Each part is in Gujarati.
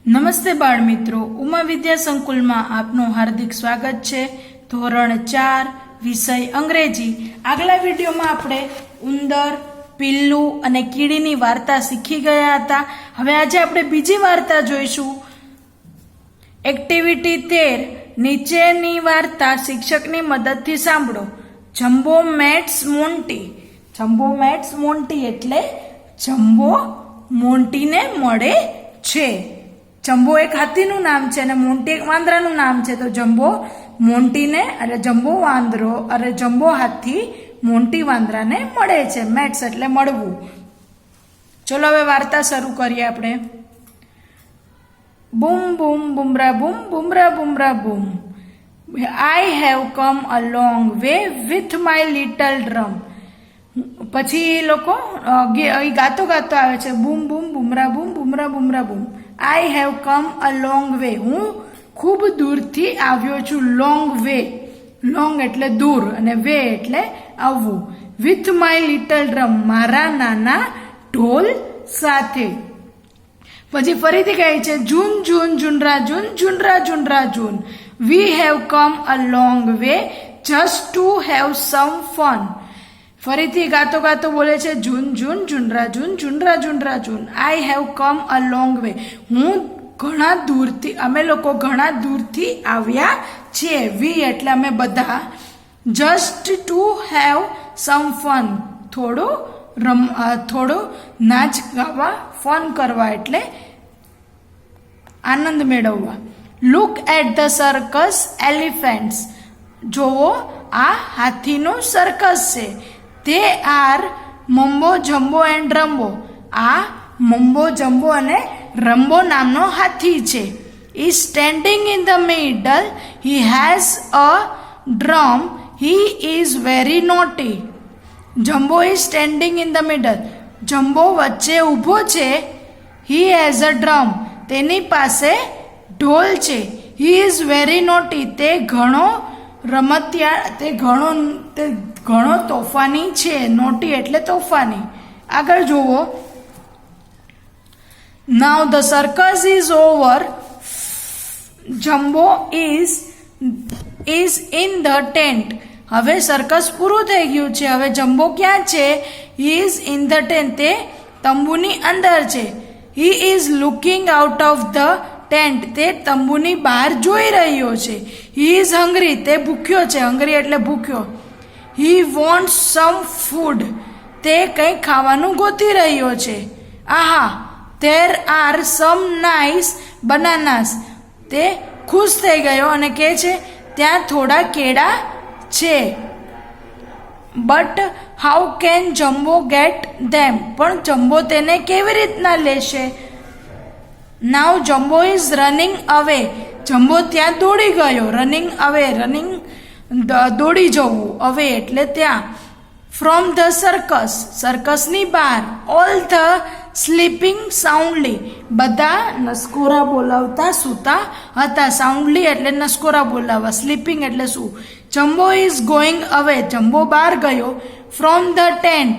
નમસ્તે બાળ મિત્રો, ઉમા વિદ્યા સંકુલમાં આપનું હાર્દિક સ્વાગત છે. ધોરણ 4 વિષય અંગ્રેજી. આગલા વિડીયોમાં આપણે ઉંદર, પિલ્લું અને કીડીની વાર્તા શીખી ગયા હતા. હવે આજે આપણે બીજી વાર્તા જોઈશું. એક્ટિવિટી 13. નીચેની વાર્તા શિક્ષકની મદદથી સાંભળો. Jumbo mats Monty. Jumbo mats Monty એટલે જમ્બો મોન્ટીને મળે છે. જમ્બો એક હાથીનું નામ છે અને મોન્ટી એક વાંદરાનું નામ છે. તો જમ્બો મોન્ટીને એટલે જમ્બો વાંદરો અને જમ્બો હાથી મોન્ટી વાંદરાને મળે છે. મેટ્સ એટલે મળવું. ચલો હવે વાર્તા શરૂ કરીએ આપણે. બૂમ બૂમ બુમરા બૂમ બુમરા બુમરા boom. I have come a long way with my little drum. પછી એ લોકો ગાતો ગાતો આવે છે. બૂમ બૂમ બુમરા બૂમ બુમરા બુમરા boom. I have come a long way. હું ખૂબ દૂરથી આવ્યો છું. લોંગ વે, લોંગ એટલે દૂર અને વે એટલે આવવું. વિથ માય લિટલ ડ્રમ, મારા નાના ઢોલ સાથે. પછી ફરીથી કહે છે જૂન જૂન જુનરા જૂન જુનરા જુનરા જૂન. We have come a long way just to have some fun. ફરીથી ગાતો ગાતો બોલે છે જૂન જૂન જુનરા જૂન જુનરા જુનરા જૂન. I have come a long way. અમે લોકો ઘણા દૂરથી આવ્યા છીએ. વી એટલે અમે બધા. Just to have some fun, થોડું નાચ ગાવા, ફન કરવા એટલે આનંદ મેળવવા. Look at the circus elephants. જોવો આ હાથીનું સર્કસ છે. તે are Mumbo Jumbo and Rumbo. આ મમ્બો જમ્બો અને રમ્બો નામનો હાથી છે. He standing in the middle. He has a drum. He is very naughty. Jumbo is standing in the middle. Jumbo વચ્ચે ઊભો છે. He has a drum. તેની પાસે ઢોલ છે. He is very naughty. તે ઘણો તોફાની છે. નોટી એટલે તોફાની. આગળ જુઓ. Now the circus is over. Jumbo is in the tent. હવે સર્કસ પૂરું થઈ ગયું છે. હવે જમ્બો ક્યાં છે? He is in the tent. તે તંબુની અંદર છે. He is looking out of the tent. તે તંબુની બહાર જોઈ રહ્યો છે. He is hungry. તે ભૂખ્યો છે. હંગ્રી એટલે ભૂખ્યો. He wants some food. તે કંઈ ખાવાનું ગોતી રહ્યો છે. Aha, there are some nice bananas. તે ખુશ થઈ ગયો અને કહે છે ત્યાં થોડા કેળા છે. But how can Jumbo get them. પણ જમ્બો તેને કેવી રીતના લેશે? Now Jumbo is running away. Jumbo ત્યાં દોડી ગયો. રનિંગ અવે, દોડી જવું. અવે એટલે ત્યાં. From the circus. સર્કસની બહાર. All the sleeping soundly. બધા નસકોરા બોલાવતા સૂતા હતા. સાઉન્ડલી એટલે નસકોરા બોલાવવા. સ્લીપિંગ એટલે શું. Jumbo is going away. Jumbo બહાર ગયો. From the tent.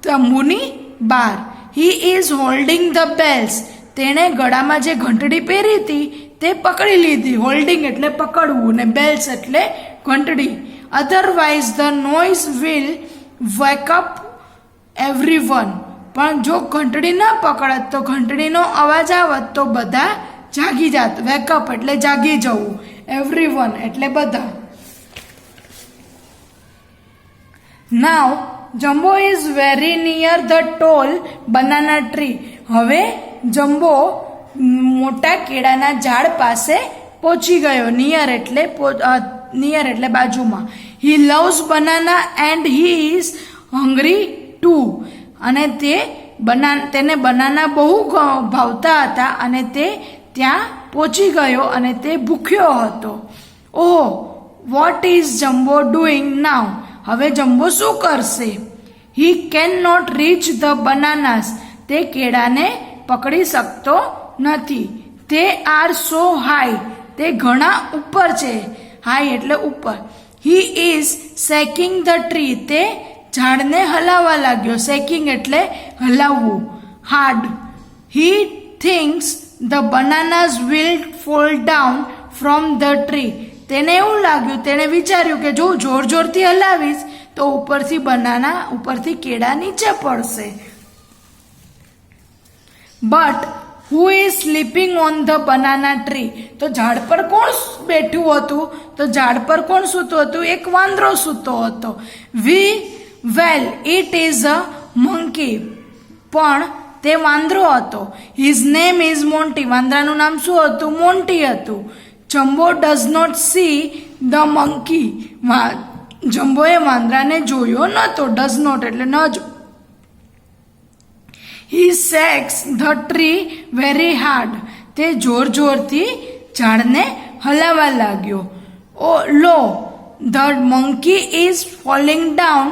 તંબુની બહાર. He is holding the bells. તેણે ગળામાં જે ઘંટડી પહેરી હતી તે પકડી લીધી. હોલ્ડિંગ એટલે પકડવું ને બેલ્સ એટલે ઘંટડી. Otherwise the noise will wake up everyone. પણ જો ઘંટડી ન પકડત તો ઘંટડીનો અવાજ આવત તો બધા જાગી જાત. વેકઅપ એટલે જાગી જવું. એવરીવન એટલે બધા. Now Jumbo is very near the tall banana tree. હવે જમ્બો મોટા કેળાના ઝાડ પાસે પહોંચી ગયો. નિયર એટલે બાજુમાં. He loves banana and he is hungry too. અને તેને બનાના બહુ ભાવતા હતા અને તે ત્યાં પહોંચી ગયો અને તે ભૂખ્યો હતો. Oh, what is Jumbo doing now. હવે જમ્બો શું કરશે? He can not reach the bananas. તે કેળાને પકડી શકતો નથી. તે આર સો હાઈ. તે ઘણા ઉપર છે. હાઈ એટલે ઉપર. He is shaking the tree. તે ઝાડને હલાવવા લાગ્યો. શેકિંગ એટલે હલાવવું. Hard. He thinks the bananas will fall down from the tree. તેને એવું લાગ્યું, તેણે વિચાર્યું કે જો જોર જોરથી હલાવીશ તો ઉપરથી કેળા નીચે પડશે. But who is sleeping on the banana tree? તો ઝાડ પર કોણ બેઠું હતું? તો ઝાડ પર કોણ સૂતું હતું? એક વાંદરો સૂતો હતો. It is a monkey. પણ તે વાંદરો હતો. His name is Monty. વાંદરાનું નામ શું હતું? મોન્ટી હતું. Jumbo does not see the monkey. જમ્બોએ વાંદરાને જોયો નહોતો. ડઝ નોટ એટલે ન જો. He shakes the tree very hard. તે જોર જોરથી ઝાડને હલાવવા લાગ્યો. Lo the monkey is falling down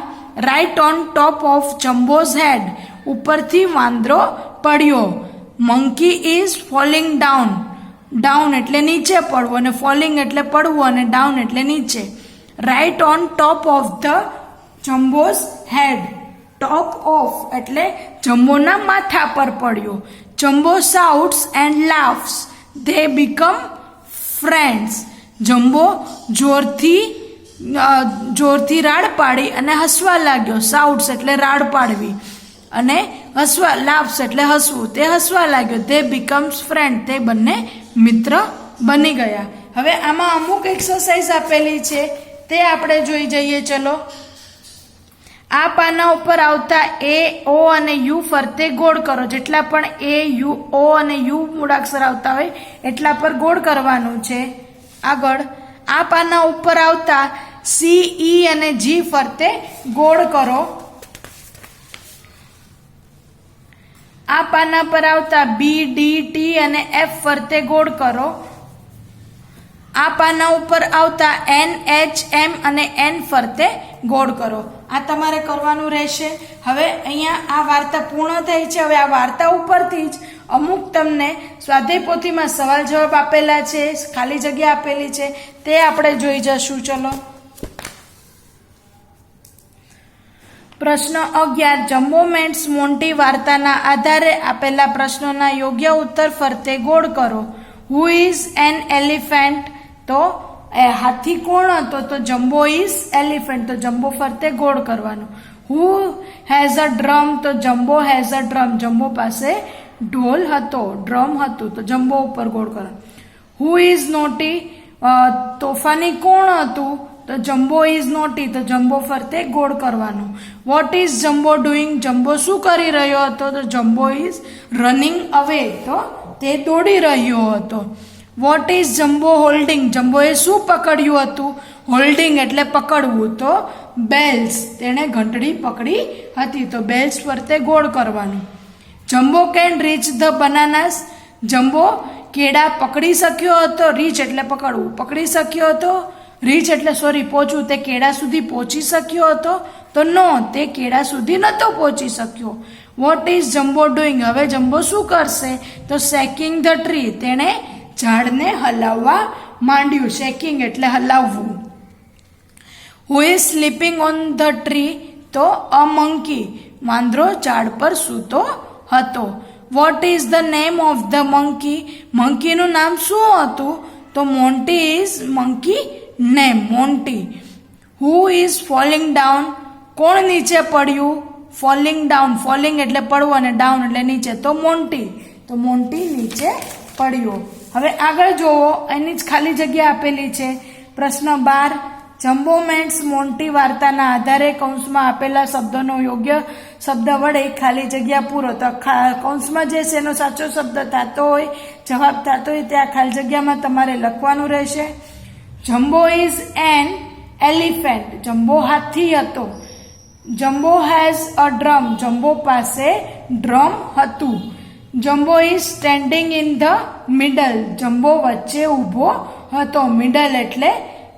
right on top of Jumbo's head. ઉપરથી વાંદરો પડ્યો. Monkey is falling down. Down એટલે નીચે પડવું, અને ફોલિંગ એટલે પડવું, અને ડાઉન એટલે નીચે. Right on top of the Jumbo's head. Top of એટલે જમ્બોના માથા પર પડ્યો. Jumbo shouts and laughs. They become friends. Jumbo જોરથી રાડ પાડી અને હસવા લાગ્યો. શાઉટ્સ એટલે રાડ પાડવી, અને લાફ્સ એટલે હસવું. તે હસવા લાગ્યો. They becomes friend. તે બંને મિત્ર બની ગયા. હવે આમાં અમુક એક્સરસાઇઝ આપેલી છે, તે આપણે જોઈ જઈએ. ચલો, આ પાના ઉપર આવતા એ, ઓ અને યુ ફરતે ગોળ કરો. જેટલા પણ એ, યુ, ઓ અને યુ મૂળાક્ષર આવતા હોય એટલા પર ગોળ કરવાનું છે. આગળ આ પાના ઉપર આવતા સી, ઈ અને જી ફરતે ગોળ કરો. આ પાના પર આવતા બી, ડી, ટી અને એફ ફરતે ગોળ કરો. આ પાના ઉપર આવતા એન, એચ, એમ અને એન ફરતે ગોળ કરો. આ તમારે કરવાનું રહેશે. હવે અહીંયા આ વાર્તા પૂર્ણ થઈ છે. હવે આ વાર્તા ઉપરથી જ અમુક તમને સ્વાધ્યાય પોથીમાં સવાલ જવાબ આપેલા છે, ખાલી જગ્યા આપેલી છે, તે આપણે જોઈ જશું. ચલો, પ્રશ્ન 11. જમ્બો મેન્ટ્સ મોન્ટી વાર્તાના આધારે આપેલા પ્રશ્નોના યોગ્ય ઉત્તર ફરતે ગોળ કરો. Who is an elephant? તો હાથી કોણ હતો? તો જમ્બો ઇઝ એલિફન્ટ. તો જમ્બો ફરતે ગોળ કરવાનું. Who has a drum? તો Jumbo has a drum. Jumbo પાસે ઢોલ હતો, ડ્રમ હતું. તો જમ્બો ઉપર ગોળ કરવાનું. Who is naughty? તોફાની કોણ હતું? તો જમ્બો ઇઝ નોટી. તો જમ્બો ફરતે ગોળ કરવાનું. Vote is Jumbo doing? Jumbo શું કરી રહ્યો હતો? તો જમ્બો ઇઝ રનિંગ અવે. તો તે દોડી રહ્યો હતો. Vote is Jumbo holding? જમ્બોએ શું પકડ્યું હતું? હોલ્ડિંગ એટલે પકડવું. તો બેલ્સ. તેણે ઘંટડી પકડી હતી. તો બેલ્સ ફરતે ગોળ કરવાનું. Jumbo can rich the બનાનાસ? Jumbo કેળા પકડી શક્યો હતો. રીચ એટલે પકડવું. પકડી શક્યો હતો. રીચ એટલે પહોંચવું. તે કેળા સુધી પહોંચી શક્યો હતો? તો નો, તે કેળા સુધી નહોતો પહોંચી શક્યો. Vote is Jumbo doing? હવે જમ્બો શું કરશે? તો શેકિંગ ધ ટ્રી. તેણે ઝાડને હલાવવા માંડ્યું. શેકિંગ એટલે હલાવવું. Who is sleeping on the tree? તો અ મંકી. વાંદરો ઝાડ પર સૂતો હતો. વોટ ઇઝ ધ નેમ ઓફ ધ મંકી? મંકીનું નામ શું હતું? તો Monty is monkey name. Monty. Who is falling down? કોણ નીચે પડ્યું? Falling down. ફોલિંગ એટલે પડવું અને ડાઉન એટલે નીચે. તો મોન્ટી. તો મોન્ટી નીચે પડ્યો. હવે આગળ જોવો, એની જ ખાલી જગ્યા આપેલી છે. પ્રશ્ન 12. જમ્બો મેન્ટ્સ મોન્ટી વાર્તાના આધારે કૌંસમાં આપેલા શબ્દોનો યોગ્ય શબ્દ વડે ખાલી જગ્યા પૂરો. તો કૌંસમાં જે છે એનો સાચો શબ્દ થતો હોય, જવાબ થતો હોય, ત્યાં ખાલી જગ્યામાં તમારે લખવાનું રહેશે. Jumbo is an elephant. Jumbo હાથી હતો. Jumbo has a drum. Jumbo પાસે ડ્રમ હતું. Jumbo is standing in the middle. Jumbo વચ્ચે ઊભો હતો. મિડલ એટલે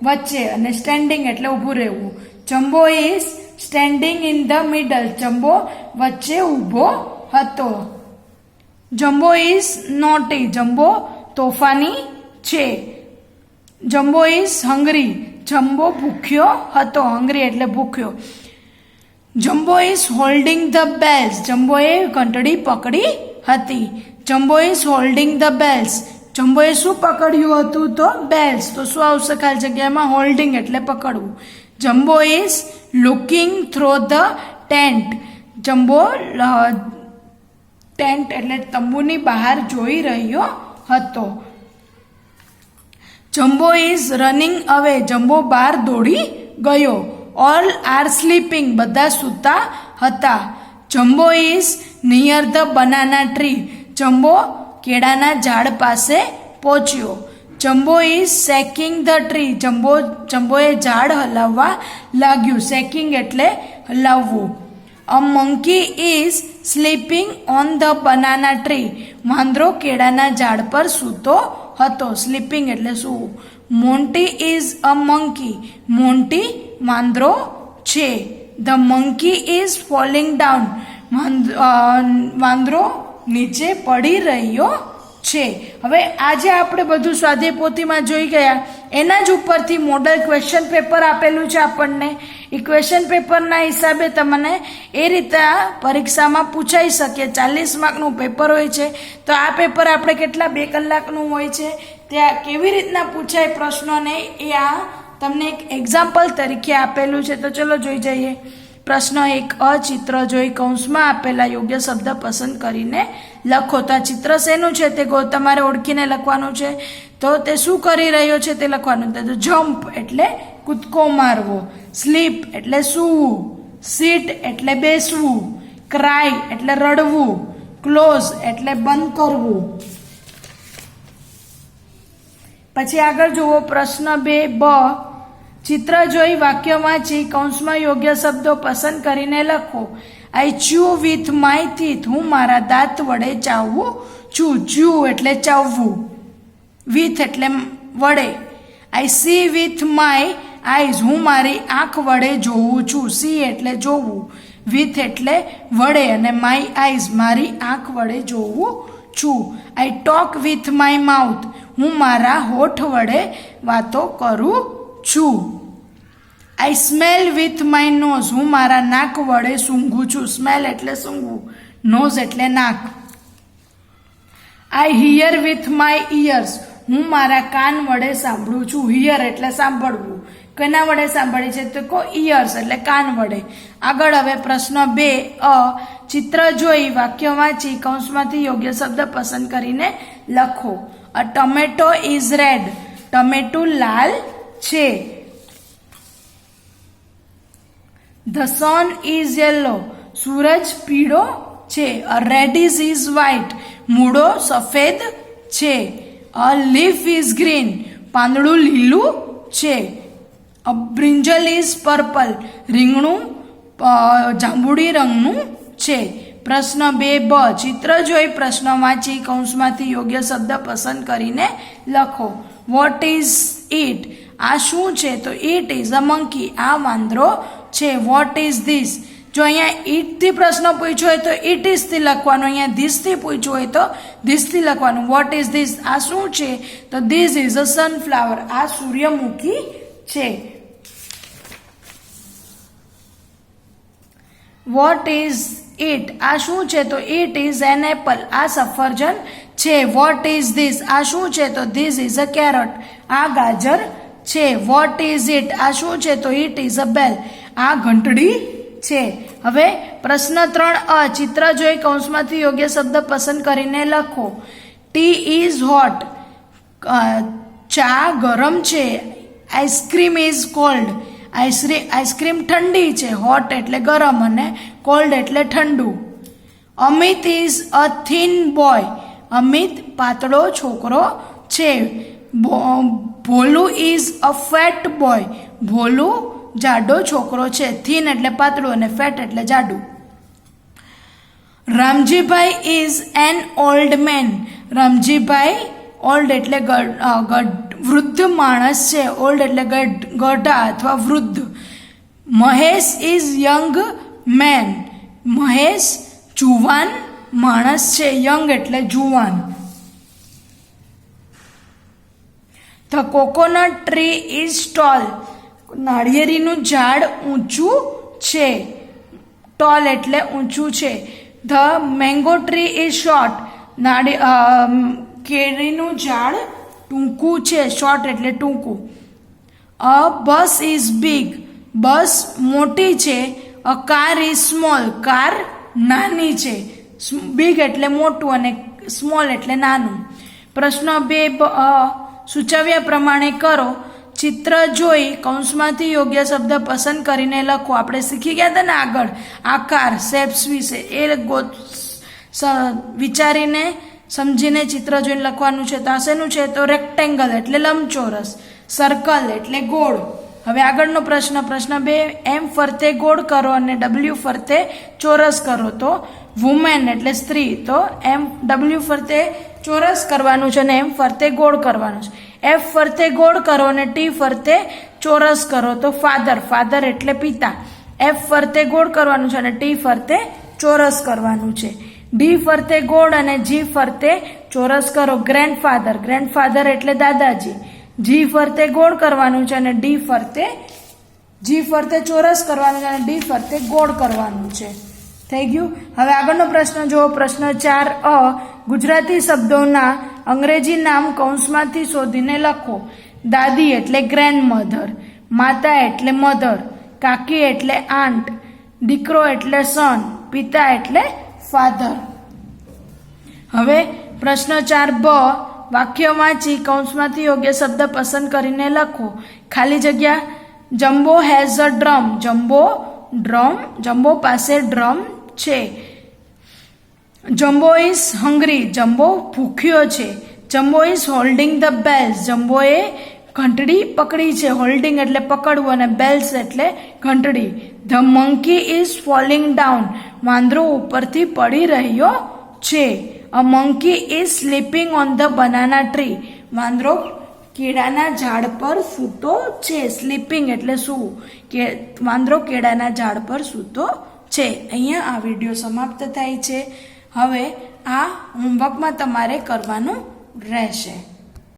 વચ્ચે અને સ્ટેન્ડિંગ એટલે ઊભું રહેવું. Jumbo is standing in the middle. Jumbo વચ્ચે ઊભો હતો. Jumbo is naughty. જમ્બો તોફાની છે. Jumbo is hungry. જમ્બો ભૂખ્યો હતો. હંગ્રી એટલે ભૂખ્યો. Jumbo is holding the bells. જમ્બોએ ઘંટડી પકડી હતી. Jumbo is holding the bells. જમ્બોએ શું પકડ્યું હતું? તો બેલ્સ. તો શું આવશે ખાલી જગ્યામાં? હોલ્ડિંગ એટલે પકડવું. Jumbo is looking through the tent. Jumbo tent એટલે તંબુની બહાર જોઈ રહ્યો હતો. Jumbo is running away. Jumbo બહાર દોડી ગયો. All are sleeping. બધા સૂતા હતા. Jumbo is near the banana tree. Jumbo કેળાના ઝાડ પાસે પહોંચ્યો. Jumbo is shaking the tree. જમ્બોએ ઝાડ હલાવવા લાગ્યું. શેકિંગ એટલે હલાવવું. A monkey is sleeping on the banana tree. વાંદરો કેળાના ઝાડ પર સૂતો હતો. સ્લીપિંગ એટલે સૂવું. Monty is a monkey. Monty વાંદરો છે. The monkey is falling down. વાંદરો નીચે પડી રહ્યો છે. હવે આજે આપણે બધું સ્વાધ્યાય પોથીમાં જોઈ ગયા. એના જ ઉપરથી મોડલ ક્વેશ્ચન પેપર આપેલું છે આપણને. એ ક્વેશ્ચન પેપરના હિસાબે તમને એ રીતે પરીક્ષામાં પૂછાઈ શકે. 40 માર્કનું પેપર હોય છે. તો આ પેપર આપણે કેટલા 2 કલાકનું હોય છે. ત્યાં કેવી રીતના પૂછાય પ્રશ્નોને એ આ તમને એક એક્ઝામ્પલ તરીકે આપેલું છે. તો ચલો જોઈ જઈએ. પ્રશ્ન 1 ચિત્ર જોઈ કૌંસમાં આપેલા યોગ્ય શબ્દ પસંદ કરીને લખો. તો આ ચિત્ર શેનું છે તે તમારે ઓળખીને લખવાનું છે. તો તે શું કરી રહ્યો છે તે લખવાનું. તો જમ્પ એટલે કૂદકો મારવો. સ્લીપ એટલે સૂવું. સીટ એટલે બેસવું. ક્રાય એટલે રડવું. ક્લોઝ એટલે બંધ કરવું. પછી આગળ જુઓ પ્રશ્ન 2 ચિત્ર જોઈ વાક્ય વાંચી કૌંસમાં યોગ્ય શબ્દો પસંદ કરીને લખો. આઈ ચ્યુ વિથ માય ટીથ. હું મારા દાંત વડે ચાવવું છું. ચ્યુ એટલે ચાવવું. વિથ એટલે વડે. I C with my eyes. હું મારી આંખ વડે જોઉં છું. સી એટલે જોવું. વિથ એટલે વડે અને માય આઈઝ મારી આંખ વડે જોઉં છું. I talk with my mouth. હું મારા હોઠ વડે વાતો કરું છું. આઈ સ્મેલ વિથ માય નોઝ. હું મારા નાક વડે સૂંઘું છું. સ્મેલ એટલે સૂંઘવું. નોઝ એટલે નાક. આઈ હિયર વિથ માય ઇયર્સ. હું મારા કાન વડે સાંભળું છું. હિયર એટલે સાંભળવું. કેના વડે સાંભળે છે તો કો ઇયર્સ એટલે કાન વડે. આગળ હવે પ્રશ્ન 2 ચિત્ર જોઈ વાક્ય વાંચી કૌંસમાંથી યોગ્ય શબ્દ પસંદ કરીને લખો. A tomato is red. ટમેટું લાલ છે. The sun is yellow. સૂરજ પીળો છે. A radish is white. મૂળો સફેદ છે. A leaf is green. પાંદડું લીલું છે. A brinjal is purple. રીંગણું જાંબુડી રંગનું છે. પ્રશ્ન 2 ચિત્ર જોઈ પ્રશ્ન વાંચી કૌંસમાંથી યોગ્ય શબ્દ પસંદ કરીને લખો. What is it. આ શું છે તો ઇટ ઇઝ અ મંકી. આ વાંદરો છે. What is this. જો અહીંયા ઇટથી પ્રશ્ન પૂછ્યો હોય તો ઇટ ઇઝથી લખવાનું. અહીંયા ધીસથી પૂછ્યું હોય તો ધીસથી લખવાનું. What is this. આ શું છે તો ધીસ ઇઝ અ સનફ્લાવર. આ સૂર્યમુખી છે. What is it. આ શું છે તો ઇટ ઇઝ એન એપલ. આ સફરજન છે. What is this. આ શું છે તો ધીસ ઇઝ અ કેરટ. આ ગાજર છે. What is it. આ શું છે તો ઇટ ઇઝ અ બેલ. આ ઘંટડી છે. હવે પ્રશ્ન 3 ચિત્ર જોઈ કૌંસમાંથી યોગ્ય શબ્દ પસંદ કરીને લખો. T is hot. ચા ગરમ છે. Ice cream is called. આઈસ્ક્રીમ ઠંડી છે. હોટ એટલે ગરમ અને કોલ્ડ એટલે ઠંડુ. Amit is a thin boy. Amit પાતળો છોકરો છે. ભોલું ઇઝ અ ફેટ બોય. ભોલું જાડો છોકરો છે. થિન એટલે પાતળું અને ફેટ એટલે જાડું. Ramjibhai is an old man. Ramjibhai old એટલે વૃદ્ધ માણસ છે. ઓલ્ડ એટલે ગઢા અથવા વૃદ્ધ. Mahesh is young man. Mahesh જુવાન માણસ છે. યંગ એટલે જુવાન. The coconut tree is tall. નાળિયેરીનું ઝાડ ઊંચું છે. ટોલ એટલે ઊંચું છે. The mango tree is short. કેરીનું ઝાડ ટૂંકું છે, શોર્ટ એટલે ટૂંકું. અ બસ ઇઝ બિગ, બસ મોટી છે. A car is small, car નાની છે. બિગ એટલે મોટું અને સ્મોલ એટલે નાનું. પ્રશ્ન 2 સૂચવ્યા પ્રમાણે કરો. ચિત્ર જોઈ કૌંસમાંથી યોગ્ય શબ્દ પસંદ કરીને લખો. આપણે શીખી ગયા હતા ને આગળ આકાર શેપ્સ વિશે, એ વિચારીને સમજીને ચિત્ર જોઈને લખવાનું છે. તો આ શેનું છે? તો રેક્ટેંગલ એટલે લંબચોરસ, સર્કલ એટલે ગોળ. હવે આગળનો પ્રશ્ન 2 એમ ફરતે ગોળ કરો અને ડબલ્યુ ફરતે ચોરસ કરો. તો વુમેન એટલે સ્ત્રી, તો એમ ડબલ્યુ ફરતે ચોરસ કરવાનું છે અને એમ ફરતે ગોળ કરવાનું છે. એફ ફરતે ગોળ કરો અને ટી ફરતે ચોરસ કરો. તો ફાધર, ફાધર એટલે પિતા. એફ ફરતે ગોળ કરવાનું છે અને ટી ફરતે ચોરસ કરવાનું છે. ડી ફરતે ગોળ અને જી ફરતે ચોરસ કરો. ગ્રેન્ડફાધર, ગ્રેન્ડફાધર એટલે દાદાજી. જી ફરતે ગોળ કરવાનું છે અને જી ફરતે ચોરસ કરવાનું છે અને ડી ફરતે ગોળ કરવાનું છે. થઈ ગયું. હવે આગળનો પ્રશ્ન જુઓ. પ્રશ્ન 4 ગુજરાતી શબ્દોના અંગ્રેજી નામ કૌંસમાંથી શોધીને લખો. દાદી એટલે ગ્રેન્ડમધર, માતા એટલે મધર, કાકી એટલે આંટ, દીકરો એટલે સન, પિતા એટલે ફાધર. હવે પ્રશ્ન 4 વાક્ય વાંચી કૌંસમાંથી યોગ્ય શબ્દ પસંદ કરીને લખો. ખાલી જગ્યા. Jumbo has a drum, Jumbo પાસે ડ્રમ છે. જમ્બો ઇઝ હંગ્રી, જમ્બો ભૂખ્યો છે. Jumbo is holding the bells, જમ્બોએ ઘંટડી પકડી છે. હોલ્ડિંગ એટલે પકડવું અને બેલ્સ એટલે ઘંટડી. The monkey is falling down, વાંદરો ઉપરથી પડી રહ્યો છે. અ monkey is sleeping on the banana tree, વાંદરો કેળાના ઝાડ પર સૂતો છે. સ્લીપિંગ એટલે સૂવું, કે વાંદરો કેળાના ઝાડ પર સૂતો છે. અહીંયા આ વિડીયો સમાપ્ત થાય છે. હવે આ હોમવર્કમાં તમારે કરવાનું રહેશે.